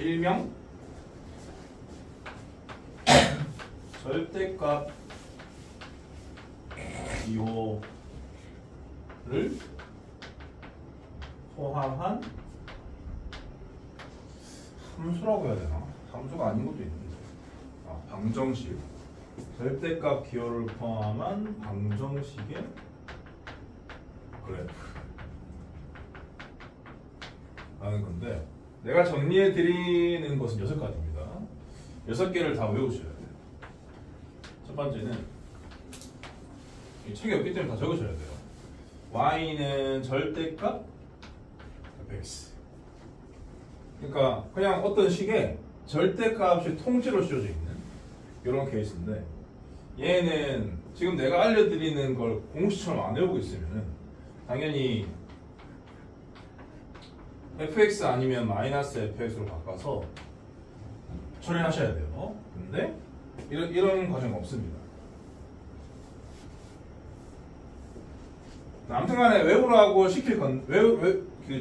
일명 절대값 기호를 포함한 함수라고 해야 되나? 함수가 아닌 것도 있는데. 방정식. 절대값 기호를 포함한 방정식의 그래프 라는 건데, 내가 정리해 드리는 것은 6가지입니다. 6개를 다 외우셔야 돼요. 첫 번째는 책이 없기 때문에 다 적으셔야 돼요. y는 절대값 fx. 그러니까 그냥 어떤 식의 절대값이 통째로 씌워져 있는 이런 케이스인데, 얘는 지금 내가 알려드리는 걸 공식처럼 안 외우고 있으면 당연히 fx 아니면 마이너스 fx로 바꿔서 처리하셔야 돼요. 근데 이런 과정 없습니다. 아무튼간에 외우라고 시킬 건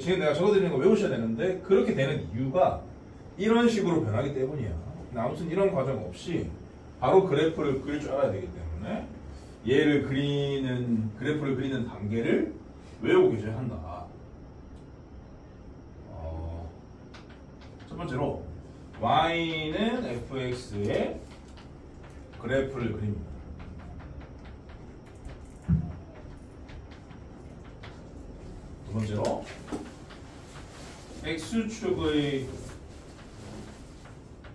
지금 내가 적어드리는 거 외우셔야 되는데, 그렇게 되는 이유가 이런 식으로 변하기 때문이야. 아무튼 이런 과정 없이 바로 그래프를 그릴 줄 알아야 되기 때문에 그래프를 그리는 단계를 외우고 계셔야 한다. 첫 번째로 y는 fx의 그래프를 그립니다. 두 번째로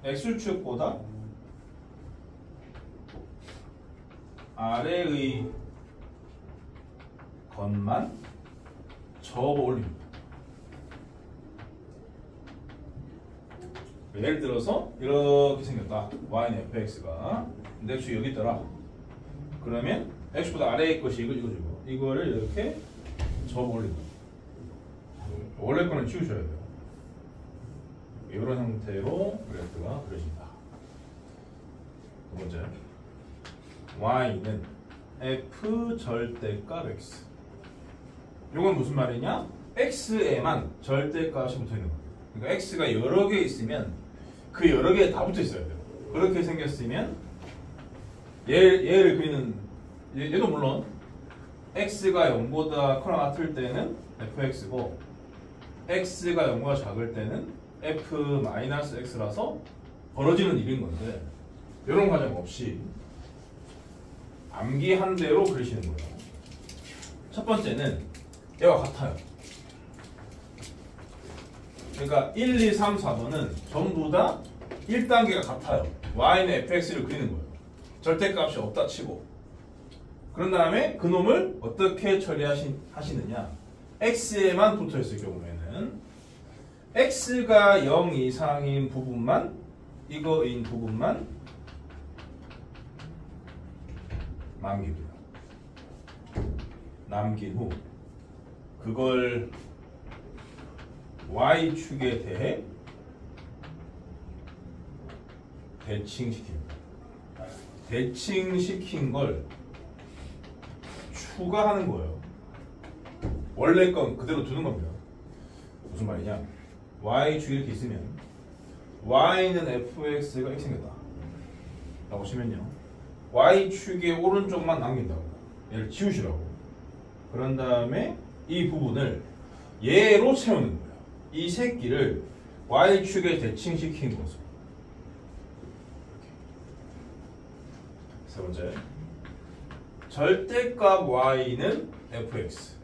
x축보다 아래의 것만 접어 올립니다. 예를 들어서 이렇게 생겼다. y는 fx가. 근데 x축이 여기 있더라. 그러면 x축보다 아래의 것이 이거죠. 이거를 이렇게 접어 올린다. 원래 거는 치우셔야 돼요. 이런 형태로 그래프가 그려진다. 두 번째, y는 f 절대값 x. 이건 무슨 말이냐? x에만 절대값이 붙어 있는 거예요. 그러니까 x가 여러 개 있으면 그 여러 개에 다 붙어 있어야 돼요. 그렇게 생겼으면 얘를 그리는, 얘도 물론 x가 0보다 크거나 같을 때는 fx고, x가 0보다 작을 때는 f-x라서 벌어지는 일인 건데, 이런 과정 없이 암기한 대로 그리시는 거예요. 첫 번째는 얘와 같아요. 그러니까 1, 2, 3, 4번은 전부 다 1단계가 같아요. y는 fx를 그리는 거예요. 절대값이 없다 치고. 그런 다음에 그놈을 어떻게 처리하시느냐. x에만 붙어있을 경우에는 x가 0 이상인 부분만, 이거인 부분만 남깁니다. 남긴 후 그걸 y축에 대해 대칭시킵니다. 대칭시킨 걸 추가하는 거예요. 원래 건 그대로 두는 겁니다. 무슨 말이냐? y축이 이렇게 있으면 y는 fx가 이렇게 생겼다 라고 치면요, y축의 오른쪽만 남긴다고. 얘를 지우시라고. 그런 다음에 이 부분을 얘로 채우는 거예요. 이 새끼를 y축에 대칭시킨 것으로. 세 번째, 절대값 y는 fx.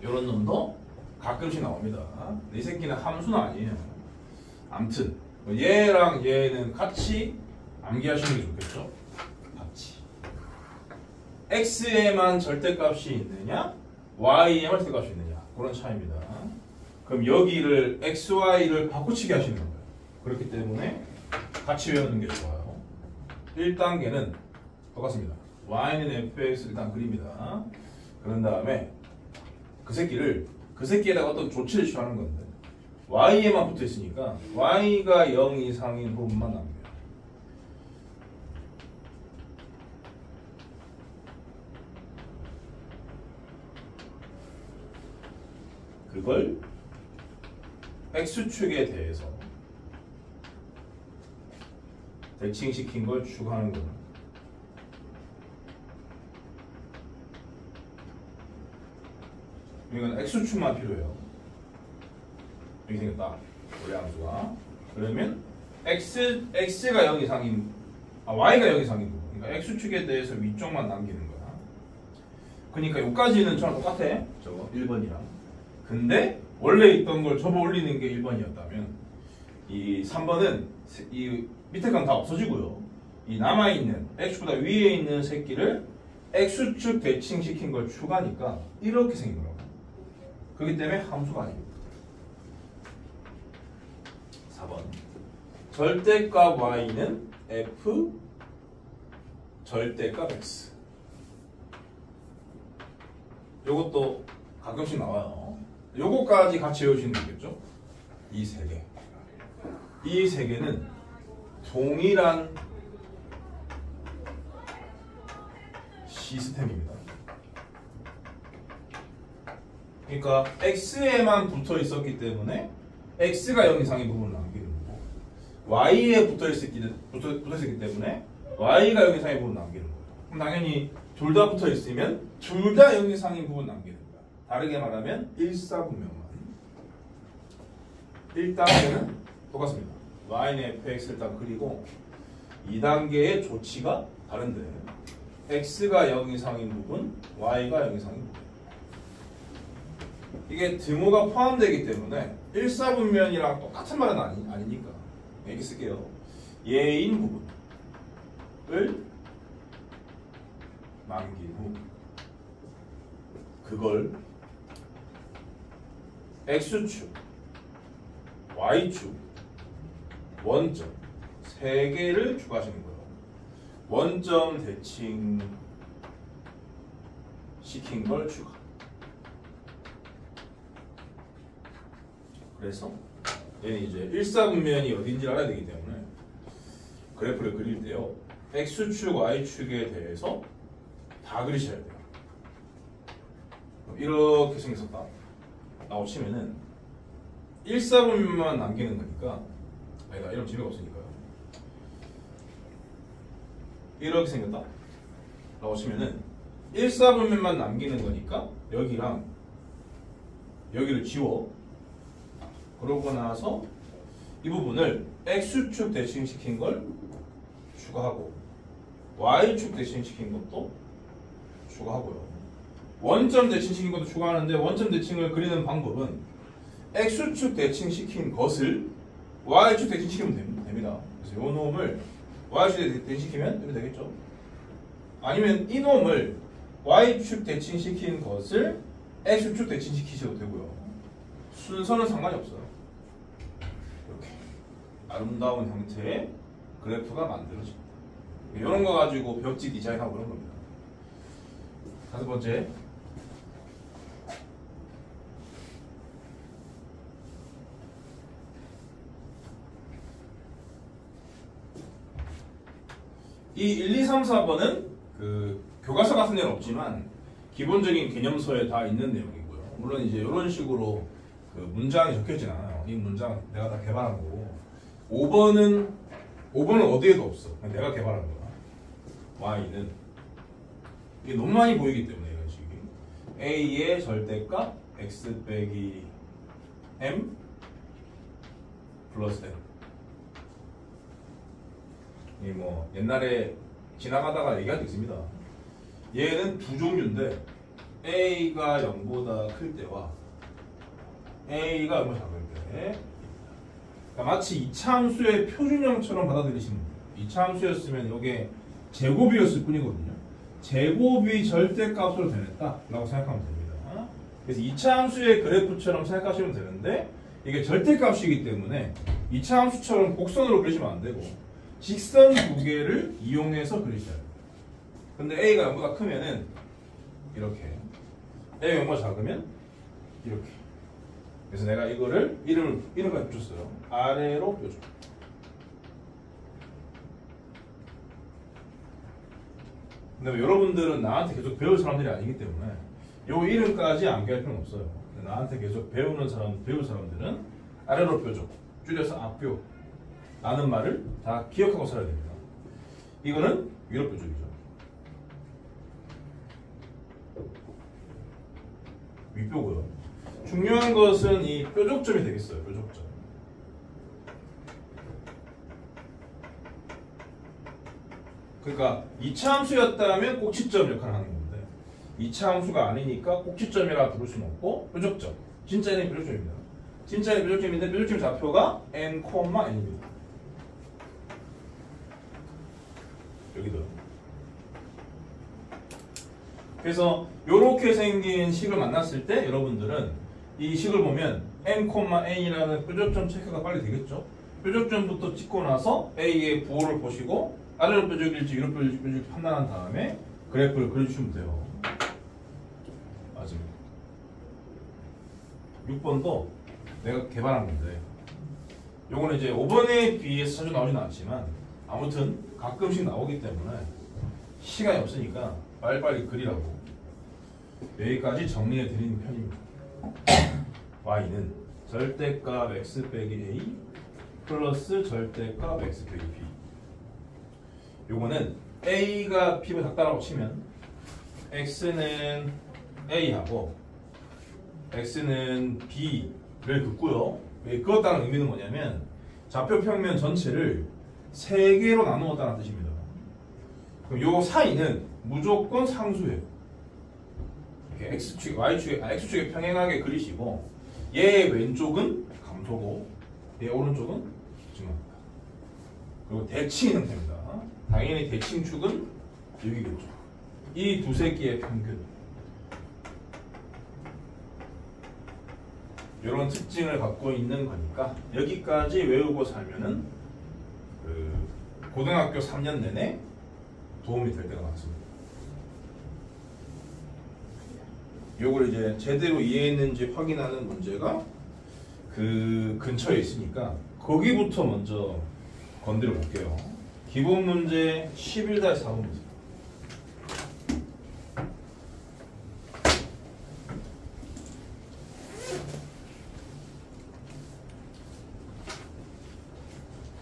이런 놈도 가끔씩 나옵니다. 이 새끼는 함수는 아니에요. 암튼 얘랑 얘는 같이 암기하시는 게 좋겠죠? 같이. x에만 절대값이 있느냐, y에만 절대값이 있느냐, 그런 차이입니다. 그럼 여기를 xy를 바꾸치기 하시는 거예요. 그렇기 때문에 같이 외우는 게 좋아요. 1단계는 똑같습니다. y는 fx 일단 그립니다. 그런 다음에 그 새끼에다가 어떤 조치를 취하는 건데, y에만 붙어 있으니까 y가 0 이상인 부분만 남겨요. 그걸 x축에 대해서 대칭시킨 걸 추가하는 거예요. 이건 x축만 필요해요. 여기 생겼다. 원래 함수가. 그러면 x가 0 이상인 y가 0 이상인 거. 그러니까 x축에 대해서 위쪽만 남기는 거야. 그러니까 여기까지는 저랑 똑같아. 저거 1번이랑. 근데 원래 있던 걸 접어 올리는 게 1번이었다면 이 3번은 이 밑에 건 다 없어지고요. 이 남아있는 x보다 위에 있는 새끼를 x축 대칭시킨 걸 추가하니까 이렇게 생긴 거라고. 그렇기 때문에 함수가 아닙니다. 4번 절대값 y는 f 절대값 x. 요것도 가끔씩 나와요. 요거까지 같이 외우시는 거겠죠? 이 세 개. 이 세 개는 동일한 시스템입니다. 그러니까 x에만 붙어 있었기 때문에 x가 0 이상의 부분을 남기는 거고 y에 붙어 있었기 때문에 y가 0 이상의 부분을 남기는 거예요. 그럼 당연히 둘 다 붙어 있으면 둘 다 0 이상의 부분을 남기는 거야. 다르게 말하면 1사분면만. 1단계는 똑같습니다. y는 fx를 딱 그리고 2단계의 조치가 다른데 x가 0 이상인 부분, y가 0 이상인 부분. 이게 등호가 포함되기 때문에 1사분면이랑 똑같은 말은 아니니까 여기 쓸게요. 예인 부분을 남긴 후 그걸 x축, y축, 원점 3개를 추가하시는 거예요. 원점 대칭 시킨 걸 추가. 그래서 얘는 이제 1사분면이 어딘지를 알아야 되기 때문에 그래프를 그릴 때요. x축, y축에 대해서 다 그리셔야 돼요. 이렇게 생겼었다 라고 치면은 1사분면만 남기는 거니까 아니다, 이러면 재미가 없으니까요. 이렇게 생겼다 라고 치면은 1사분면만 남기는 거니까 여기랑 여기를 지워. 그러고 나서 이 부분을 x축 대칭시킨 걸 추가하고 y축 대칭시킨 것도 추가하고요. 원점 대칭시킨 것도 추가하는데 원점 대칭을 그리는 방법은 x축 대칭시킨 것을 y축 대칭시키면 됩니다. 그래서 이 놈을 y축 대칭시키면 이렇게 되겠죠. 아니면 이 놈을 y축 대칭시킨 것을 x축 대칭시키셔도 되고요. 순서는 상관이 없어요. 이렇게 아름다운 형태의 그래프가 만들어집니다. 이런 거 가지고 벽지 디자인하고 그런 겁니다. 5번째, 이 1, 2, 3, 4번은 그 교과서 같은 데는 없지만 기본적인 개념서에 다 있는 내용이고요. 물론 이제 이런 식으로 그 문장이 적혀있진 않아요. 이 문장 내가 다 개발한 거고 5번은 어디에도 없어. 내가 개발한 거야. y는 이게 너무 많이 보이기 때문에 이런 식이 a의 절대값 x 빼기 m 플러스 m. 이 뭐 옛날에 지나가다가 얘기한 적 있습니다. 얘는 두 종류인데 a가 0보다 클 때와 a가 0보다 작을 때, 그러니까 마치 이차함수의 표준형처럼 받아들이시면 돼요. 이차함수였으면 이게 제곱이었을 뿐이거든요. 제곱이 절대값으로 변했다라고 생각하면 됩니다. 그래서 이차함수의 그래프처럼 생각하시면 되는데 이게 절대값이기 때문에 이차함수처럼 곡선으로 그리시면 안 되고 직선 두 개를 이용해서 그리셔야 돼요. 근데 a가 0보다 크면은 이렇게, a가 0보다 작으면 이렇게. 그래서 내가 이거를 이름을 붙였어요. 아래로 뾰족. 근데 여러분들은 나한테 계속 배울 사람들이 아니기 때문에 요 이름까지 암기할 필요는 없어요. 나한테 계속 배울 사람들은 아래로 뾰족, 줄여서 앞뼈 라는 말을 다 기억하고 살아야 됩니다. 이거는 위로 뾰족이죠. 윗뼈고요. 중요한 것은 이 뾰족점이 되겠어요. 뾰족점. 그러니까 2차 함수였다면 꼭지점 역할을 하는 건데 2차 함수가 아니니까 꼭지점이라 부를 수는 없고 뾰족점. 진짜는 뾰족점입니다. 진짜는 뾰족점인데 뾰족점 좌표가 n, n입니다. 여기도. 그래서 이렇게 생긴 식을 만났을 때 여러분들은 이 식을 보면 n, n이라는 뾰족점 체크가 빨리 되겠죠. 뾰족점부터 찍고 나서 a의 부호를 보시고 아래로 뾰족일지 위로 뾰족일지 판단한 다음에 그래프를 그려주시면 돼요. 맞습니다. 6번도 내가 개발한 건데 요거는 이제 5번에 비해서 자주 나오진 않지만 아무튼 가끔씩 나오기 때문에 시간이 없으니까 빨리빨리 그리라고 여기까지 정리해 드리는 편입니다. y는 절대값 x 빼기 a 플러스 절대값 x 빼기 b. 요거는 a가 b보다 작다라고 치면 x는 a하고 x는 b를 긋고요. 왜 그었다는 의미는 뭐냐면 좌표 평면 전체를 3개로 나누었다는 뜻입니다. 그럼 요 사이는 무조건 상수예요. 이렇게 x축, x축에 평행하게 그리시고 얘 왼쪽은 감소고 얘 오른쪽은 증가합니다. 그리고 대칭 형태입니다. 당연히 대칭축은 여기겠죠. 이 두세 개의 평균. 이런 특징을 갖고 있는 거니까 여기까지 외우고 살면은 그 고등학교 3년 내내 도움이 될 때가 많습니다. 요걸 이제 제대로 이해했는지 확인하는 문제가 그 근처에 있으니까 거기부터 먼저 건드려 볼게요. 기본 문제 11-4번입니다.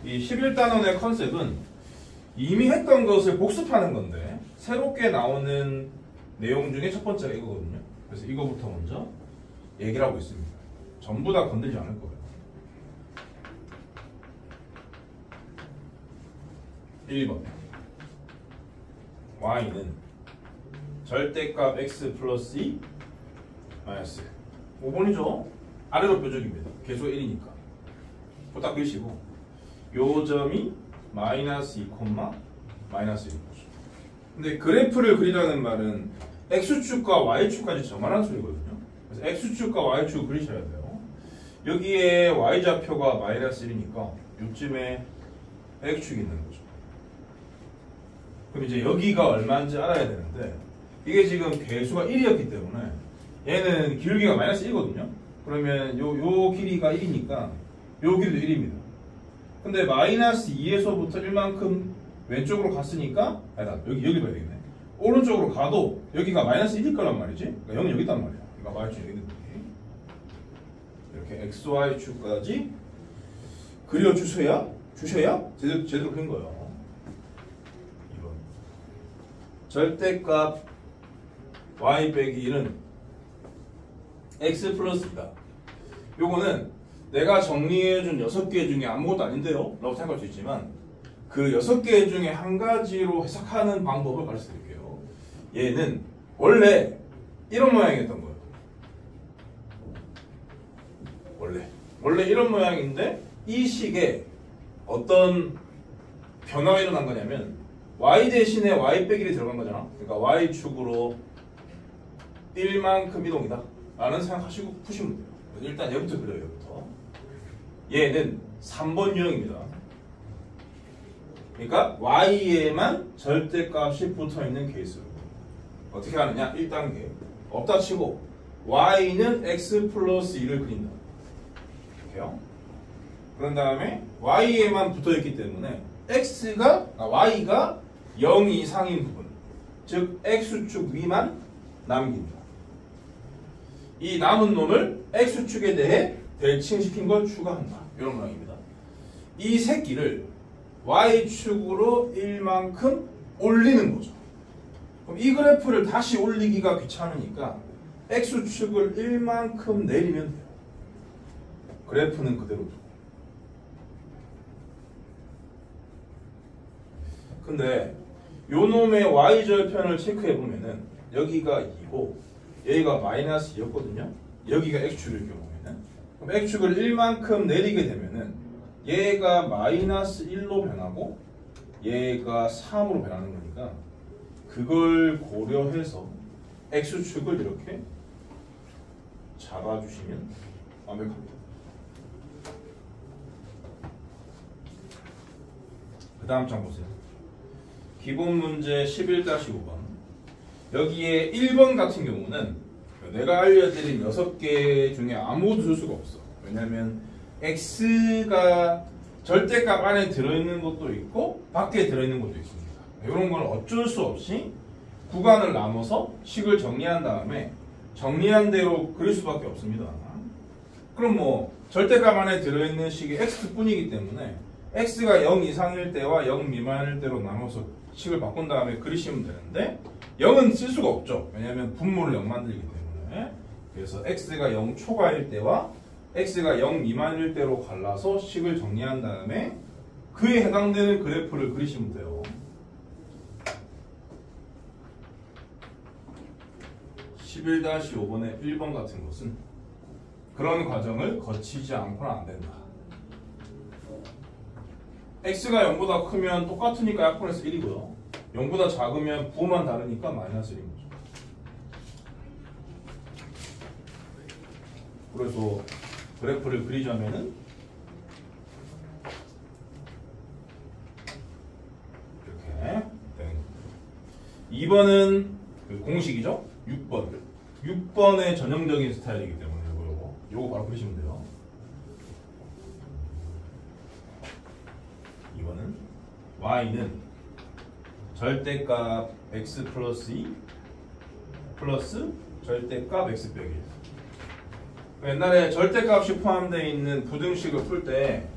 이 11단원의 컨셉은 이미 했던 것을 복습하는 건데 새롭게 나오는 내용 중에 첫 번째가 이거거든요. 그래서 이거부터 먼저 얘기를 하고 있습니다. 전부 다 건들지 않을 거예요. 1번 y는 절대값 x 플러스 2 마이너스 5번이죠. 아래로 뾰족입니다. 계수가 1이니까 그거 딱 그리시고 요 점이 마이너스 2, 마이너스 1이죠. 근데 그래프를 그리라는 말은 x축과 y축까지 저만한 소리거든요. 그래서 x축과 y축을 그리셔야 돼요. 여기에 y좌표가 마이너스 1이니까 요쯤에 x축이 있는 거죠. 그럼 이제 여기가 얼마인지 알아야 되는데 이게 지금 개수가 1이었기 때문에 얘는 기울기가 마이너스 1이거든요. 그러면 요 길이가 1이니까 요 길이도 1입니다. 근데 마이너스 2에서부터 1만큼 왼쪽으로 갔으니까 아니다 여기 봐야 되겠네. 오른쪽으로 가도 여기가 마이너스 1일 거란 말이지. 그러니까 0은 여기 있단 말이야. 그러니까 y축 여기 있는 거지. 이렇게 xy축까지 그려주셔야 제대로 그린 거예요. 절대값 y 빼기 1은 x 플러스 2다. 요거는 내가 정리해준 6개 중에 아무것도 아닌데요? 라고 생각할 수 있지만 그 6개 중에 한 가지로 해석하는 방법을 가르쳐 드릴게요. 얘는 원래 이런 모양이었던 거예요. 원래 이런 모양인데 이 식에 어떤 변화가 일어난 거냐면 y 대신에 y 빼기 1이 들어간 거잖아. 그러니까 y축으로 1만큼 이동이다 라는 생각하시고 푸시면 돼요. 일단 얘부터 그려요. 얘부터. 얘는 3번 유형입니다. 그러니까 y에만 절대값이 붙어있는 케이스로 어떻게 하느냐. 1단계 없다 치고 y는 x 플러스 2를 그린다. 이렇게요. 그런 다음에 y에만 붙어있기 때문에 y가 0 이상인 부분, 즉 x축 위만 남긴다. 이 남은 놈을 x축에 대해 대칭시킨 걸 추가한다. 이런 모양입니다. 이 새끼를 y축으로 1만큼 올리는 거죠. 그럼 이 그래프를 다시 올리기가 귀찮으니까 x축을 1만큼 내리면 돼요. 그래프는 그대로 두고. 근데 요 놈의 y절편을 체크해 보면은 여기가 2고 여기가 마이너스 2였거든요. 여기가 x축일 경우에는 그럼 x축을 1만큼 내리게 되면은 얘가 마이너스 1로 변하고 얘가 3으로 변하는 거니까 그걸 고려해서 x축을 이렇게 잡아주시면 완벽합니다. 그 다음 장 보세요. 기본 문제 11-5번. 여기에 1번 같은 경우는 내가 알려드린 6개 중에 아무도 쓸 수가 없어. 왜냐면 x가 절대값 안에 들어있는 것도 있고 밖에 들어있는 것도 있습니다. 이런 건 어쩔 수 없이 구간을 나눠서 식을 정리한 다음에 정리한 대로 그릴 수밖에 없습니다. 그럼 뭐 절대값 안에 들어있는 식이 x뿐이기 때문에 x가 0 이상일 때와 0 미만일 때로 나눠서 식을 바꾼 다음에 그리시면 되는데 0은 쓸 수가 없죠. 왜냐하면 분모를 0 만들기 때문에. 그래서 x가 0 초과일 때와 x가 0 미만일 때로 갈라서 식을 정리한 다음에 그에 해당되는 그래프를 그리시면 돼요. 11-5번의 1번 같은 것은 그런 과정을 거치지 않고는 안 된다. x가 0보다 크면 똑같으니까 약분해서 1이고요. 0보다 작으면 부호만 다르니까 마이너스 1인 거죠. 그래서 그래프를 그리자면은 이렇게 되는 겁니다. 2번은 그 공식이죠. 6번의 전형적인 스타일이기 때문에 요거 바로 그리시면 돼요. 2번은 y는 절대값 x 플러스 2 플러스 절대값 x 빼기 1. 옛날에 절대값이 포함되어 있는 부등식을 풀 때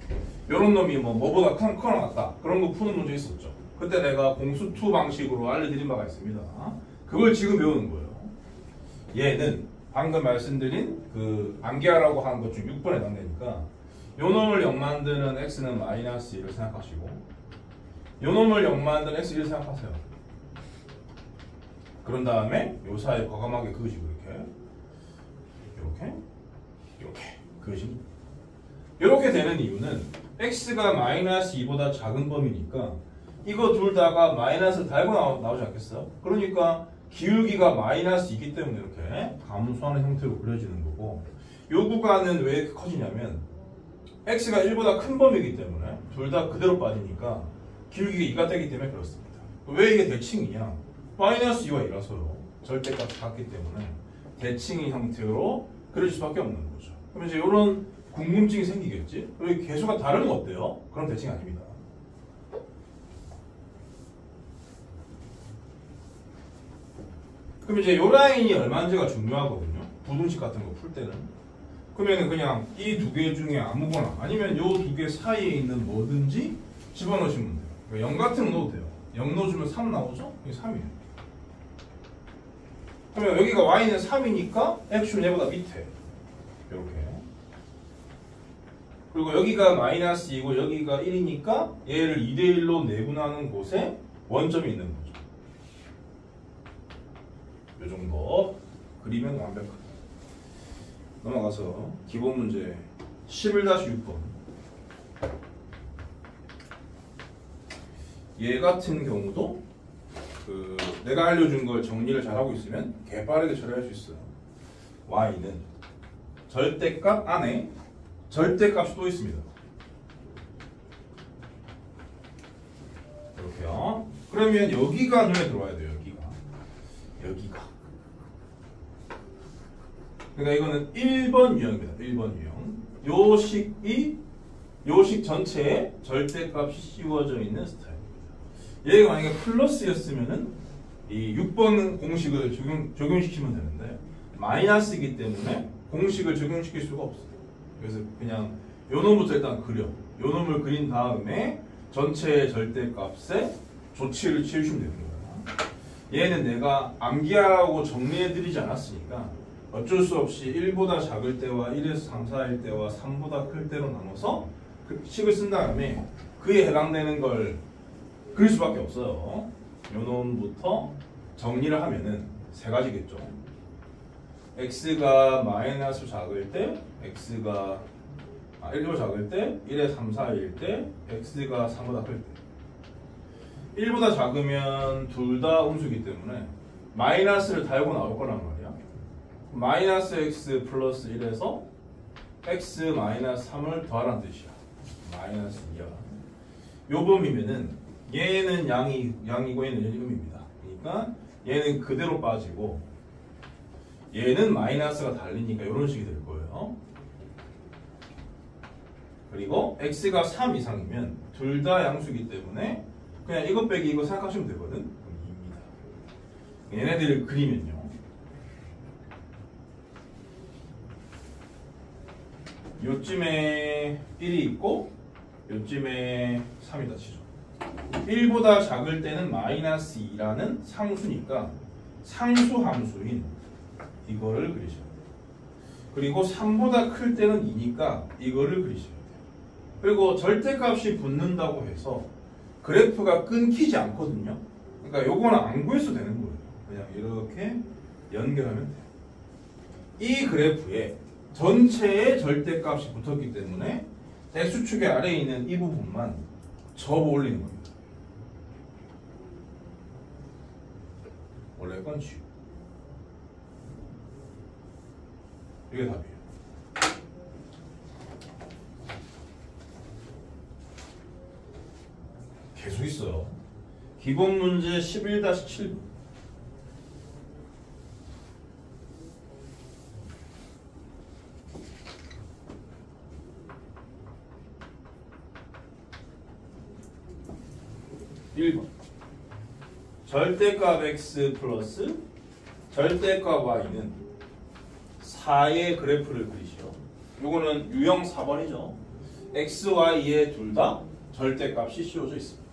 요런 놈이 뭐보다 커나 같다 그런 거 푸는 문제 있었죠. 그때 내가 공수2 방식으로 알려드린 바가 있습니다. 그걸 지금 배우는 거예요. 얘는 방금 말씀드린 그 암기하라고 하는 것 중 6번에 해당되니까 요 놈을 0 만드는 x는 마이너스 1을 생각하시고 요 놈을 0 만드는 x1을 생각하세요. 그런 다음에 요 사이에 과감하게 그으시고 이렇게 그으시면 이렇게 되는 이유는 x가 마이너스 2보다 작은 범위니까 이거 둘 다가 마이너스 달고 나오지 않겠어요? 그러니까 기울기가 마이너스 2기 때문에 이렇게 감소하는 형태로 그려지는 거고 요 구간은 왜 이렇게 커지냐면 x가 1보다 큰 범위이기 때문에 둘 다 그대로 빠지니까 기울기가 2가 되기 때문에 그렇습니다. 왜 이게 대칭이냐? 마이너스 2와 2라서요. 절대값이 같기 때문에 대칭의 형태로 그려질 수밖에 없는 거죠. 그럼 이제 이런 궁금증이 생기겠지? 여기 개수가 다른 거 어때요? 그럼 대칭 아닙니다. 그럼 이제 요 라인이 얼마인지가 중요하거든요. 부등식 같은 거 풀 때는. 그러면 그냥 이 두 개 중에 아무거나 아니면 요 두 개 사이에 있는 뭐든지 집어넣으시면 돼요. 0 같은 거 넣어도 돼요. 0 넣어주면 3 나오죠? 이게 3이에요. 그러면 여기가 y는 3이니까 x는 얘보다 밑에. 이렇게. 그리고 여기가 마이너스 2고 여기가 1이니까 얘를 2대1로 내분하는 곳에 원점이 있는 거죠. 이 정도 그리면 완벽하다. 넘어가서 기본 문제 11-6번. 얘 같은 경우도 내가 알려준 걸 정리를 잘하고 있으면 개빠르게 처리할 수 있어요. y는 절대값 안에 절대값이 또 있습니다. 이렇게요. 그러면 여기가 눈에 들어와야 돼요. 여기가. 그러니까 이거는 1번 유형입니다. 1번 유형. 요 식 전체에 절대값이 씌워져 있는 스타일입니다. 얘가 만약에 플러스였으면은 이 6번 공식을 적용시키면 되는데 마이너스이기 때문에 공식을 적용시킬 수가 없어요. 그래서 그냥 요 놈부터 일단 그려. 요 놈을 그린 다음에 전체 절대값에 조치를 취해주시면 되는 거야. 얘는 내가 암기하라고 정리해드리지 않았으니까 어쩔 수 없이 1보다 작을 때와 1에서 3, 4일 때와 3보다 클 때로 나눠서 그 식을 쓴 다음에 그에 해당되는 걸 그릴 수밖에 없어요. 요 놈부터 정리를 하면은 세 가지겠죠. x가 마이너스 작을 때, x가 1보다 작을 때, 1에 3, 4일 때, x가 3보다 클 때. 1보다 작으면 둘 다 음수이기 때문에 마이너스를 달고 나올 거란 말이야. 마이너스 x 플러스 1에서 x 마이너스 3을 더하라는 뜻이야. 마이너스 2야. 요 범위면은 얘는 양이고 얘는 음입니다. 그러니까 얘는 그대로 빠지고 얘는 마이너스가 달리니까 이런 식이 될 거예요. 그리고 x가 3 이상이면 둘 다 양수이기 때문에 그냥 이것 빼기 이거 생각하시면 되거든. 그럼 2입니다. 얘네들을 그리면요. 요쯤에 1이 있고 요쯤에 3이다 치죠. 1보다 작을 때는 마이너스 2라는 상수니까 상수 함수인 이거를 그리셔야 돼요. 그리고 3보다 클 때는 2니까 이거를 그리셔야 돼요. 그리고 절대값이 붙는다고 해서 그래프가 끊기지 않거든요. 그러니까 요거는 안 구해서 되는 거예요. 그냥 이렇게 연결하면 돼요. 이 그래프에 전체의 절대값이 붙었기 때문에 x축의 아래에 있는 이 부분만 접어 올리는 겁니다. 원래 건 지우. 이게 답이에요. 계속 있어요. 기본 문제 11-7번. 절대값 x 플러스 절대값 y는 4의 그래프를 그리시오. 요거는 유형 4번이죠. x, y에 둘 다 절대값이 씌워져 있습니다.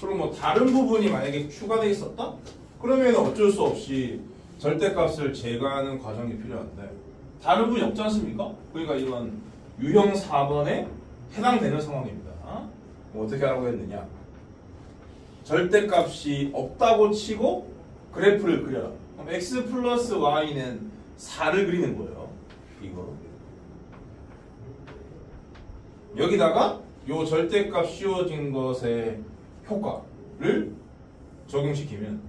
그럼 뭐 다른 부분이 만약에 추가되어 있었다? 그러면 어쩔 수 없이 절대값을 제거하는 과정이 필요한데 다른 부분이 없지 않습니까? 그러니까 이건 유형 4번에 해당되는 상황입니다. 뭐 어떻게 하라고 했느냐? 절대값이 없다고 치고 그래프를 그려라. 그럼 x 플러스 y는 4를 그리는 거예요. 이거. 여기다가 요 절대값 씌워진 것의 효과를 적용시키면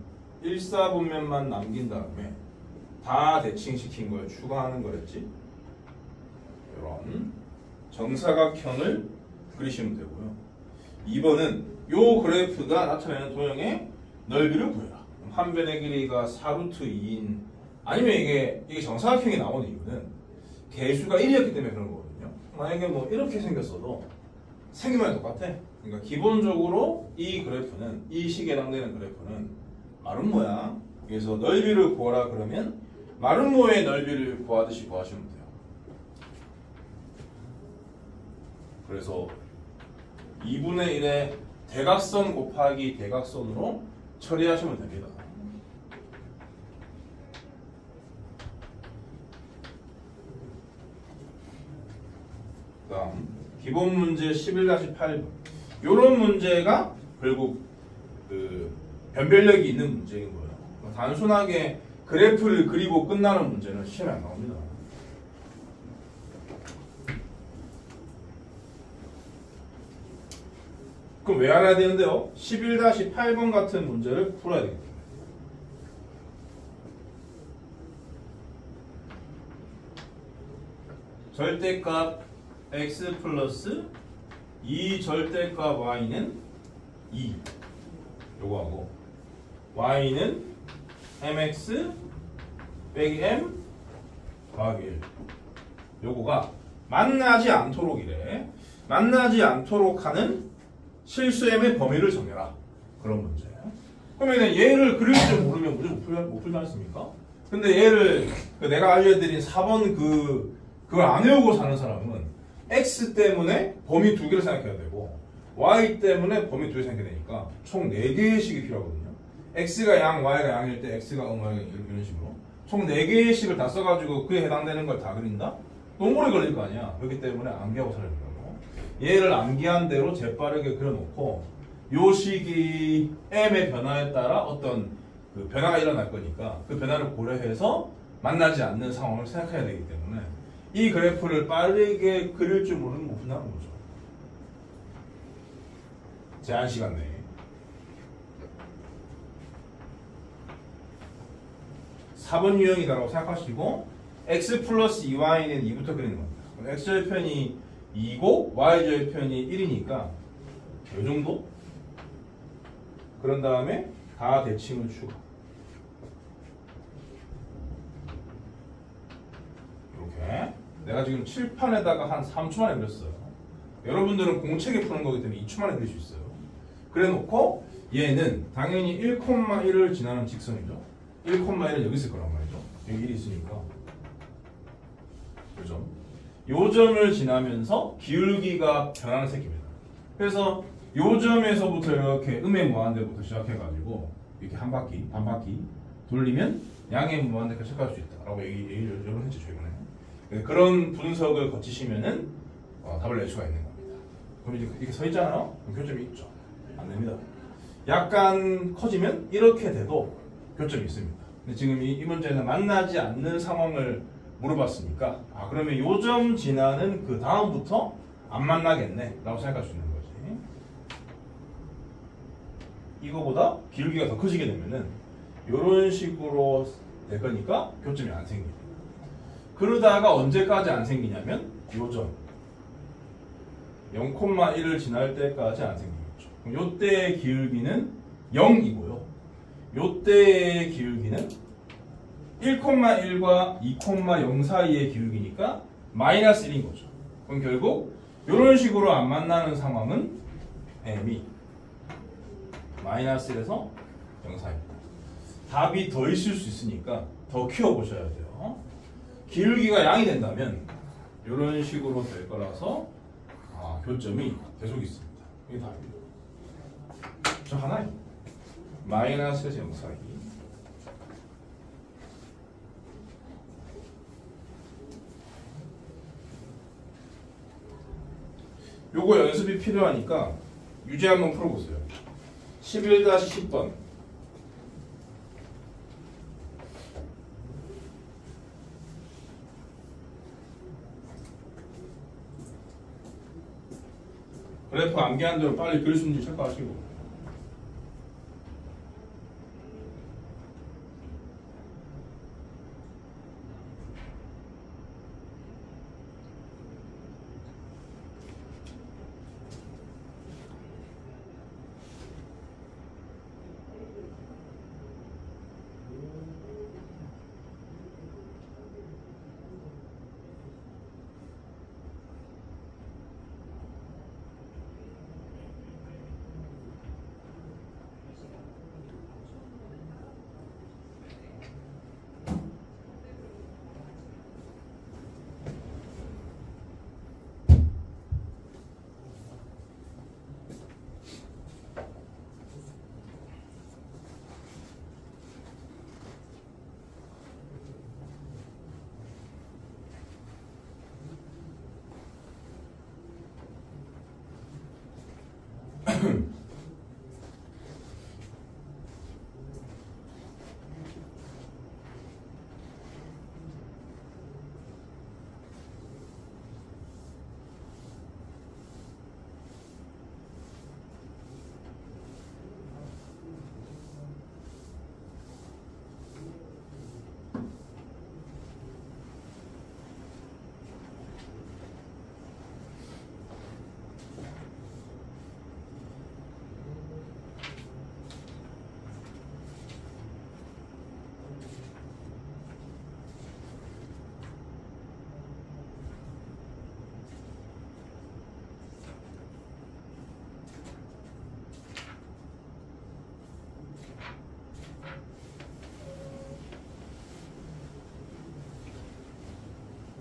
1사분면만 남긴 다음에 다 대칭시킨 걸 추가하는 거랬지. 이런 정사각형을 그리시면 되고요. 2번은 요 그래프가 나타내는 도형의 넓이를 구해라. 한 변의 길이가 4루트 2인 아니면 이게 정사각형이 나오는 이유는 개수가 1이었기 때문에 그런 거거든요. 만약에 뭐 이렇게 생겼어도 생기면 똑같아. 그러니까 기본적으로 이 그래프는 이 식에 해당되는 그래프는 마름모야. 그래서 넓이를 구하라 그러면 마름모의 넓이를 구하듯이 구하시면 돼요. 그래서 2분의 1의 대각선 곱하기 대각선으로 처리하시면 됩니다. 다음 기본 문제 11-8번. 요런 문제가 결국 그 변별력이 있는 문제인 거예요. 단순하게 그래프를 그리고 끝나는 문제는 시험에 안 나옵니다. 그럼 왜 알아야 되는데요? 11-8번 같은 문제를 풀어야 되겠다. 절대값 x 플러스 2 절대값 y는 2 요거하고 y는 mx 빼기 m 더하기 1 요거가 만나지 않도록 이래. 만나지 않도록 하는 실수 m의 범위를 정해라. 그런 문제예요. 그러면 얘를 그릴 줄 모르면 문제 못 풀지 않습니까? 근데 얘를 내가 알려드린 4번 그걸 안 외우고 사는 사람은 x 때문에 범위 두 개를 생각해야 되고 y 때문에 범위 두 개 생기게 되니까 총 4개의 식이 필요하거든요. x가 양, y가 양일 때 x가 y가 이런 식으로 총 4개의 식을 다 써가지고 그에 해당되는 걸 다 그린다? 너무 오래 걸릴 거 아니야. 그렇기 때문에 암기하고 살아야 된다고. 얘를 암기한 대로 재빠르게 그려놓고 요 식이 m의 변화에 따라 어떤 그 변화가 일어날 거니까 그 변화를 고려해서 만나지 않는 상황을 생각해야 되기 때문에 이 그래프를 빠르게 그릴 줄 모르는 거 못한다는 거죠. 제한 시간 내에. 4번 유형이다라고 생각하시고 x 플러스 2y는 2부터 그리는 겁니다. 그럼 x절편이 2고 y절편이 1이니까 이 정도? 그런 다음에 다 대칭을 추가. 이렇게 내가 지금 칠판에다가 한 3초 만에 그렸어요. 여러분들은 공책에 푸는 거기 때문에 2초 만에 그릴 수 있어요. 그래 놓고 얘는 당연히 1,1을 지나는 직선이죠. 1,1은 여기 있을 거란 말이죠. 여기 1이 있으니까. 요 점. 요 점을 지나면서 기울기가 변하는 새끼입니다. 그래서 요 점에서부터 이렇게 음의 무한대부터 시작해가지고 이렇게 한 바퀴, 반 바퀴 돌리면 양의 무한대까지 체크할 수 있다라고 얘기를 여러 번 했죠, 최근에. 그런 분석을 거치시면은 답을 낼 수가 있는 겁니다. 그럼 이제 이렇게 서 있잖아요? 그럼 교점이 있죠. 안 됩니다. 약간 커지면 이렇게 돼도 교점이 있습니다. 근데 지금 이 문제는 만나지 않는 상황을 물어봤으니까 그러면 요점 지나는 그 다음부터 안 만나겠네 라고 생각할 수 있는 거지. 이거보다 기울기가 더 커지게 되면은 이런 식으로 될 거니까 교점이 안 생깁니다. 그러다가 언제까지 안 생기냐면 요점 0,1을 지날 때까지 안 생기겠죠. 그럼 요때의 기울기는 0이고요. 요때의 기울기는 1,1과 2,0 사이의 기울기니까 마이너스 1인 거죠. 그럼 결국 이런 식으로 안 만나는 상황은 m이 마이너스 1에서 0 사이입니다. 답이 더 있을 수 있으니까 더 키워보셔야 돼요. 기울기가 양이 된다면 이런 식으로 될 거라서 교점이 계속 있습니다. 이게 답입니다. 저 하나요. 마이너스에서 0 사이. 요거 연습이 필요하니까 유제 한번 풀어보세요. 11-10번. 그래프 암기한 대로 빨리 그릴 수 있는지 체크하시고.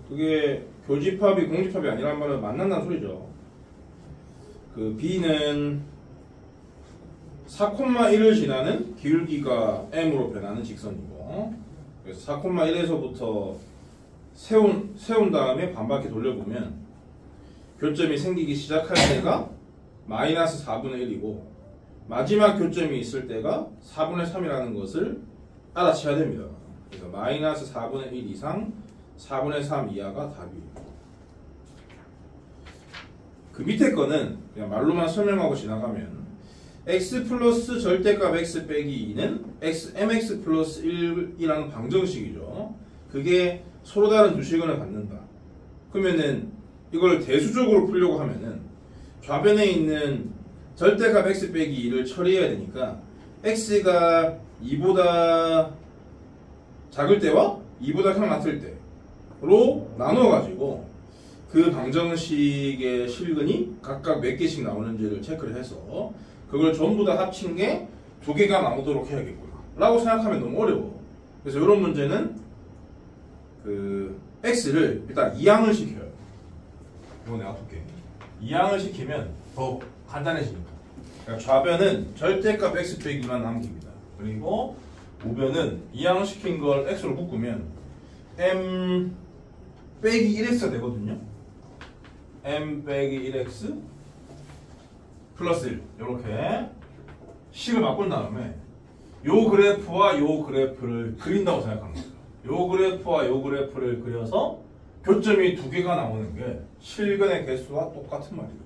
그게 교집합이 공집합이 아니란 말은 만난다는 소리죠. 그 B는 4,1을 지나는 기울기가 m으로 변하는 직선이고, 그래서 4,1에서부터 세운 다음에 반바퀴 돌려보면 교점이 생기기 시작할 때가 마이너스 4분의 1이고 마지막 교점이 있을 때가 4분의 3이라는 것을 알아채야 됩니다. 그래서 마이너스 4분의 1 이상 4분의 3 이하가 답이에요. 그 밑에 거는 그냥 말로만 설명하고 지나가면 x 플러스 절대값 x 빼기 2는 mx 플러스 1이라는 방정식이죠. 그게 서로 다른 두 실근을 갖는다. 그러면은 이걸 대수적으로 풀려고 하면은 좌변에 있는 절대값 x 빼기 2를 처리해야 되니까 x가 2보다 작을 때와 2보다 형 같을 때로 나눠가지고 그 방정식의 실근이 각각 몇 개씩 나오는지를 체크를 해서 그걸 전부 다 합친 게 두 개가 나오도록 해야겠구나 라고 생각하면 너무 어려워. 그래서 이런 문제는 그 x를 일단 이항을 시켜요. 이거 내가 볼게. 이항을 시키면 더 간단해지니까. 그러니까 좌변은 절대값 x 빼기 2만 남깁니다. 그리고 우변은 이항을 시킨 걸 x로 묶으면 m 빼기 1x가 되거든요. m 빼기 1x 플러스 1 이렇게 식을 바꾼 다음에 요 그래프와 요 그래프를 그린다고 생각하는 거죠. 요 그래프와 요 그래프를 그려서 교점이 두 개가 나오는 게 실근의 개수와 똑같은 말입니다.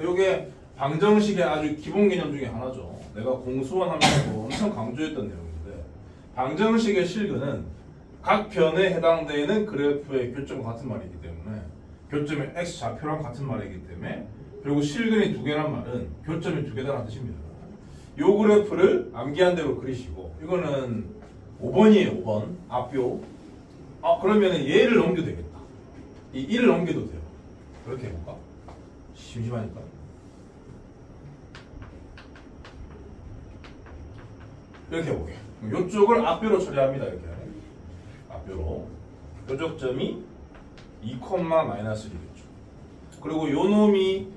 요게 방정식의 아주 기본 개념 중에 하나죠. 내가 공수원 하면서 엄청 강조했던 내용인데 방정식의 실근은 각 변에 해당되는 그래프의 교점과 같은 말이기 때문에 교점의 x좌표랑 같은 말이기 때문에 그리고 실근이 두 개란 말은 교점이 두 개다라는 뜻입니다. 요 그래프를 암기한 대로 그리시고 이거는 5번이에요. 5번 앞표. 그러면 얘를 넘겨도 되겠다. 이 1을 넘겨도 돼요. 그렇게 해볼까? 심심하니까. 이렇게 해볼게. 이쪽을 앞표로 처리합니다. 이렇게 앞표로 교적점이 2, -1이겠죠. 그리고 요 놈이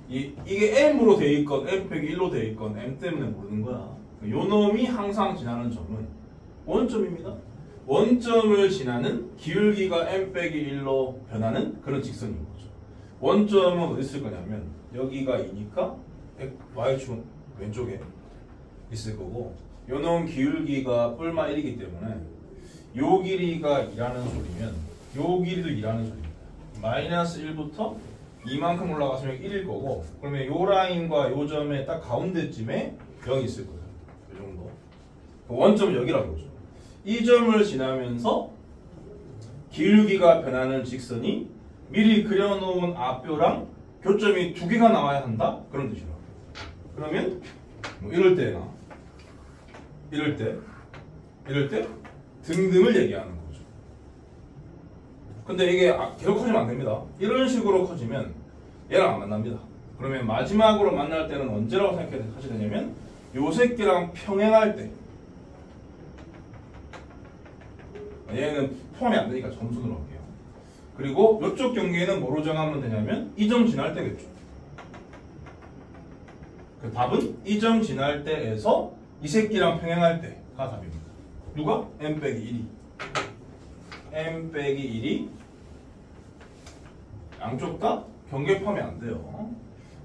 이게 m으로 돼 있건 m 빼기 1로 돼 있건 m 때문에 모르는 거야. 요 놈이 항상 지나는 점은 원점입니다. 원점을 지나는 기울기가 m 빼기 1로 변하는 그런 직선인 거죠. 원점은 어디 있을 거냐면 여기가 2니까 y축 왼쪽에 있을 거고 요 놈 기울기가 뿔마 1이기 때문에 요 길이가 2라는 소리면 요 길이도 2라는 소리입니다. 마이너스 1부터 이만큼 올라갔으면 1일 거고 그러면 요 라인과 요 점의 딱 가운데쯤에 0이 있을 거예요. 이 정도. 원점은 여기라고 그러죠. 이 점을 지나면서 기울기가 변하는 직선이 미리 그려놓은 앞표랑 교점이 두 개가 나와야 한다? 그런 뜻이라고. 그러면 뭐 이럴 때나 이럴 때 등등을 얘기하는 거죠. 근데 이게 계속 커지면 안 됩니다. 이런 식으로 커지면 얘랑 안 만납니다. 그러면 마지막으로 만날 때는 언제라고 생각하셔야 되냐면 요 새끼랑 평행할 때. 얘는 포함이 안 되니까 점순으로 할게요. 그리고 이쪽 경계에는 뭐로 정하면 되냐면 이 점 지날 때겠죠. 그 답은 이 점 지날 때에서 이 새끼랑 평행할 때가 답입니다. 누가? m 빼기 1이. m 빼기 1이 양쪽 다 경계 포함이 안 돼요.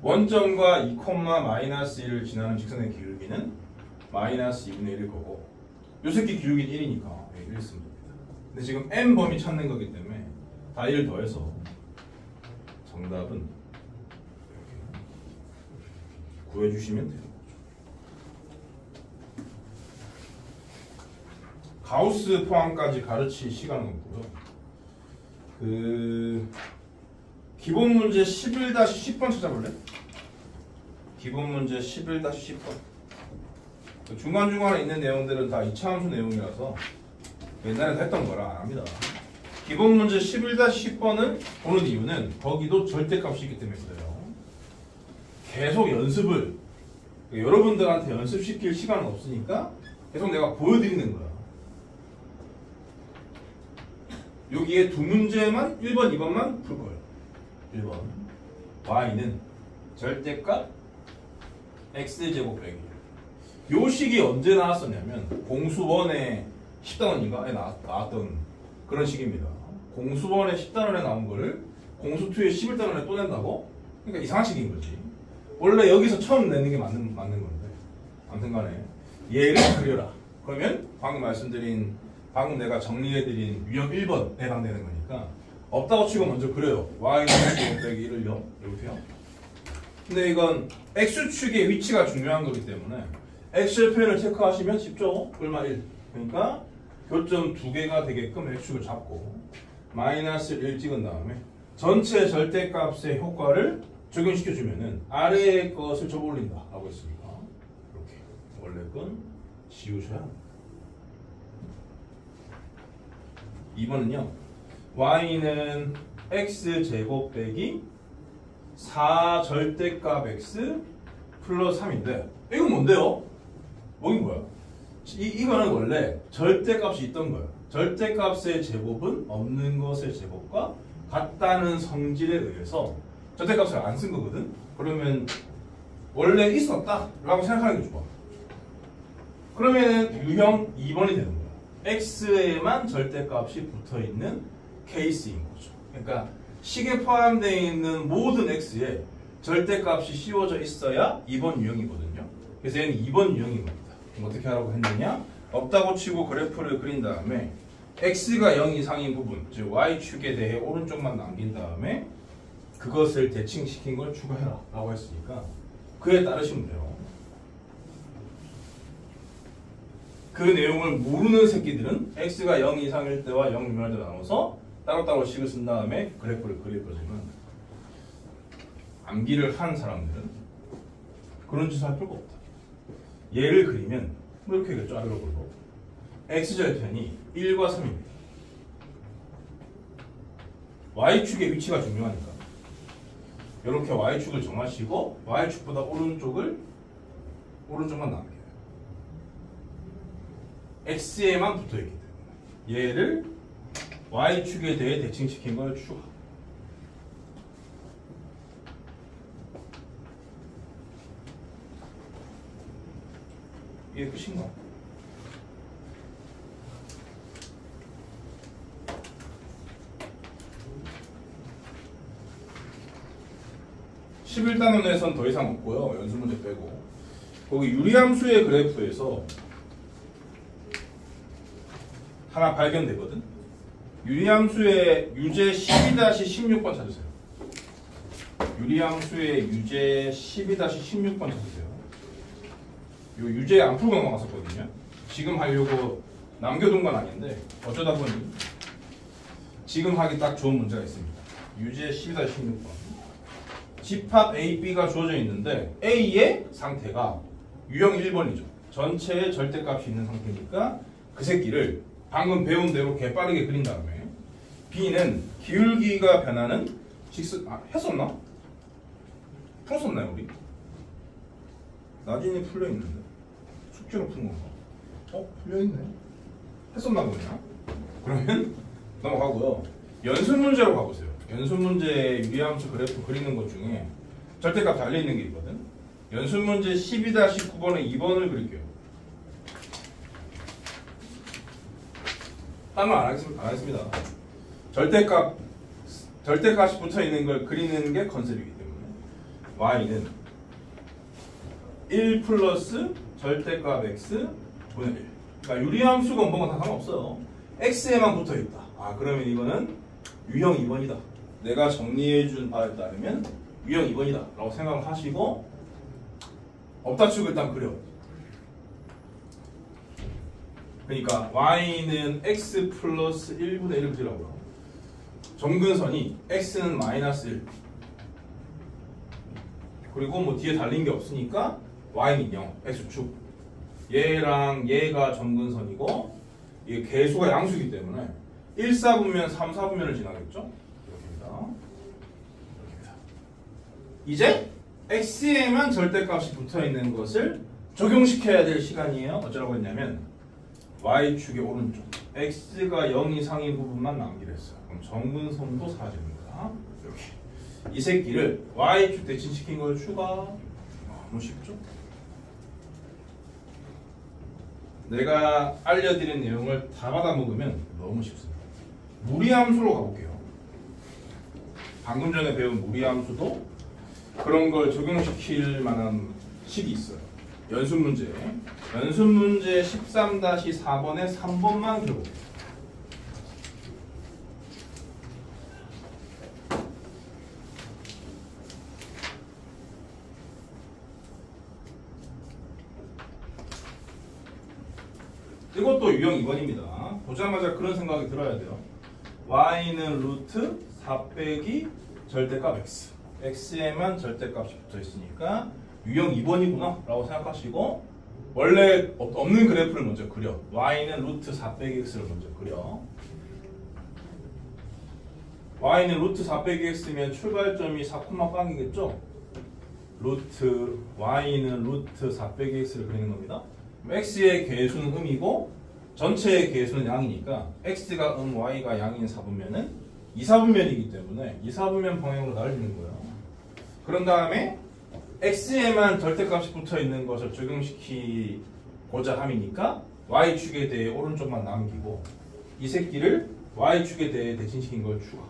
원점과 2,-1을 지나는 직선의 기울기는 마이너스 2분의 1일 거고 요 새끼 기울기는 1이니까 1 쓰면 됩니다. 근데 지금 m 범위 찾는 거기 때문에 다 1을 더해서 정답은 이렇게 구해주시면 돼요. 가우스 포함까지 가르칠 시간은 없고요. 기본 문제 11-10번 찾아볼래? 기본 문제 11-10번. 중간중간에 있는 내용들은 다 이차함수 내용이라서 옛날에 했던 거라 안 합니다. 기본 문제 11-10번은 보는 이유는 거기도 절대값이 있기 때문에 있어요. 계속 연습을 여러분들한테 연습시킬 시간은 없으니까 계속 내가 보여드리는 거야. 여기에 두 문제만 1번, 2번만 풀 거예요. 1번 y는 절대값 x제곱 빼기. 요 식이 언제 나왔었냐면 공수번에 10단원인가에 나왔던 그런 식입니다. 공수번에 10단원에 나온 거를 공수2에 11단원에 또 낸다고? 그러니까 이상한 식인 거지. 원래 여기서 처음 내는 게 맞는 건데. 아무튼 간에 얘를 그려라. 그러면 방금 내가 정리해드린 유형 1번에 해당되는 거니까 없다고 치고 먼저 그려요. y는 제곱 빼기 1을요. 이렇게요. 근데 이건 x축의 위치가 중요한 거기 때문에 x절편을 체크하시면 쉽죠? 얼마 1. 그러니까 교점 두 개가 되게끔 x축을 잡고 마이너스 1 찍은 다음에 전체 절대값의 효과를 적용시켜주면은 아래의 것을 접어올린다 라고 했으니까 이렇게 원래 건 지우셔야 합니다. 2번은요 y는 x제곱 빼기 4 절대값 x 플러스 3인데 이건 뭔데요? 뭐인 거야? 이거는 원래 절대값이 있던 거예요. 절대값의 제곱은 없는 것의 제곱과 같다는 성질에 의해서 절대값을 안 쓴 거거든? 그러면 원래 있었다 라고 생각하는 게 좋아. 그러면 유형 2번이 되는 거야. x에만 절대값이 붙어있는 케이스인 거죠. 그러니까 식에 포함되어 있는 모든 x에 절대값이 씌워져 있어야 2번 유형이거든요. 그래서 얘는 2번 유형인 겁니다. 그럼 어떻게 하라고 했느냐? 없다고 치고 그래프를 그린 다음에 x가 0 이상인 부분, 즉 y축에 대해 오른쪽만 남긴 다음에 그것을 대칭시킨 걸 추가해라 라고 했으니까 그에 따르시면 돼요. 그 내용을 모르는 새끼들은 x가 0 이상일 때와 0 미만일 때 나눠서 따로따로 식을 쓴 다음에 그래프를 그릴 거지만 암기를 한 사람들은 그런 짓을 할 필요가 없다. 얘를 그리면 뭐 이렇게 하겠죠. 아래로 굴고 x절편이 1과 3입니다. y축의 위치가 중요하니까 이렇게 y축을 정하시고 y축보다 오른쪽만 남겨요. x에만 붙어있기 때문에 얘를 y축에 대해 대칭시킨 걸 추가. 이게 끝인가? (11단원에선) 더 이상 없고요. 연습 문제 빼고 거기 유리함수의 그래프에서 하나 발견되거든. 유리함수의 유제 12-16번 찾으세요. 유리함수의 유제 12-16번 찾으세요. 요 유제 안 풀고 넘어갔었거든요. 지금 하려고 남겨둔 건 아닌데 어쩌다 보니 지금 하기 딱 좋은 문제가 있습니다. 유제 12-16번. 집합 A, B가 주어져 있는데 A의 상태가 유형 1번이죠. 전체의 절대값이 있는 상태니까 그 새끼를 방금 배운 대로 개빠르게 그린 다음에 B는 기울기가 변하는 했었나? 풀었었나요 우리? 나진이 풀려있는데 숙제로 푼 건가? 풀려있네. 했었나 보냐? 그러면 넘어가고요. 연습 문제로 가보세요. 연습 문제 유리함수 그래프 그리는 것 중에 절대값 달려있는 게 있거든. 연습 문제 12-9번에 2번을 그릴게요. 딴 말 안 하겠습니다. 절대값이 붙어있는 걸 그리는 게 컨셉이기 때문에 y는 1 플러스 절대값 x 분의 1. 그러니까 유리함수가 뭔가 다 상관없어요. x에만 붙어있다. 그러면 이거는 유형 2번이다. 내가 정리해준 바에 따르면 유형 2번이다 라고 생각을 하시고 없다 치고 일단 그려. 그러니까 y는 x 플러스 1분의 1을 그리라고요. 점근선이 x는 마이너스 1 그리고 뭐 뒤에 달린 게 없으니까 y는 0 x축. 얘랑 얘가 점근선이고 이게 개수가 양수이기 때문에 1, 4분면 3, 4분면을 지나겠죠? 이렇게입니다. 이제 x에만 절대값이 붙어있는 것을 적용시켜야 될 시간이에요. 어쩌라고 했냐면 y축의 오른쪽 x가 0 이상인 부분만 남기로 했어요. 그럼 점근선도 사라집니다. 이렇게 이 새끼를 y축 대칭시킨 걸 추가. 너무 쉽죠? 내가 알려드린 내용을 다 받아먹으면 너무 쉽습니다. 무리함수로 가볼게요. 방금 전에 배운 무리함수도 그런 걸 적용시킬 만한 식이 있어요. 연습 문제. 연습 문제 13-4번에 3번만 들어볼게요. 이것도 유형 2번입니다. 보자마자 그런 생각이 들어야 돼요. y는 루트 4 빼기 절대값 x. x에만 절대값이 붙어 있으니까 유형 2번이구나 라고 생각하시고, 원래 없는 그래프를 먼저 그려. y는 루트 4 빼기 x를 먼저 그려. y는 루트 4 빼기 x면 출발점이 4,빵이겠죠? y는 루트 4 빼기 x를 그리는 겁니다. x의 개수는 음이고 전체의 개수는 양이니까 x가 y가 양인 4분면은 2사분면이기 때문에 2사분면 방향으로 날리는 거예요. 그런 다음에 x에만 절대값이 붙어 있는 것을 적용시키고자 함이니까 y축에 대해 오른쪽만 남기고 이 새끼를 y축에 대해 대칭시킨 걸 추가.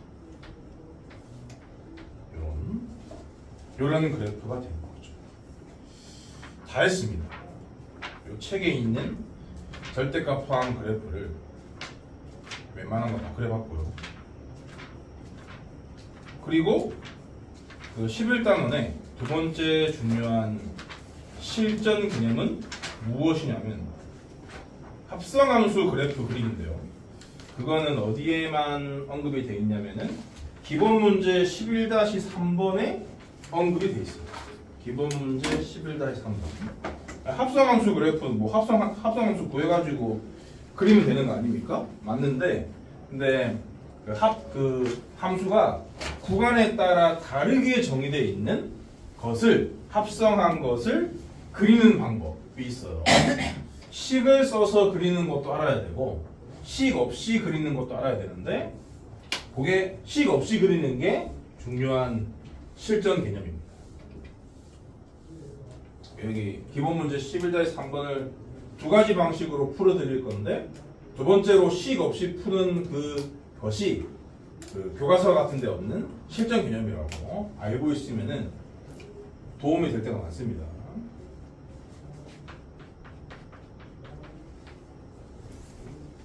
이런 그래프가 되는 거죠. 다 했습니다. 이 책에 있는 절대값 포함 그래프를 웬만한 거 다 그려봤고요. 그리고 그 11단원의 두 번째 중요한 실전 개념은 무엇이냐면 합성함수 그래프 그림인데요. 그거는 어디에만 언급이 되어 있냐면은 기본 문제 11-3번에 언급이 되어 있어요. 기본 문제 11-3번. 합성함수 그래프 뭐 합성함수 구해가지고 그리면 되는 거 아닙니까? 맞는데, 근데 그 함수가 구간에 따라 다르게 정의되어 있는 것을 합성한 것을 그리는 방법이 있어요. 식을 써서 그리는 것도 알아야 되고 식 없이 그리는 것도 알아야 되는데, 그게 식 없이 그리는 게 중요한 실전 개념입니다. 여기 기본 문제 11-3번을 두 가지 방식으로 풀어드릴 건데, 두 번째로 식 없이 푸는 그것이 그 교과서 같은 데 없는 실전 개념이라고 알고 있으면은 도움이 될 때가 많습니다.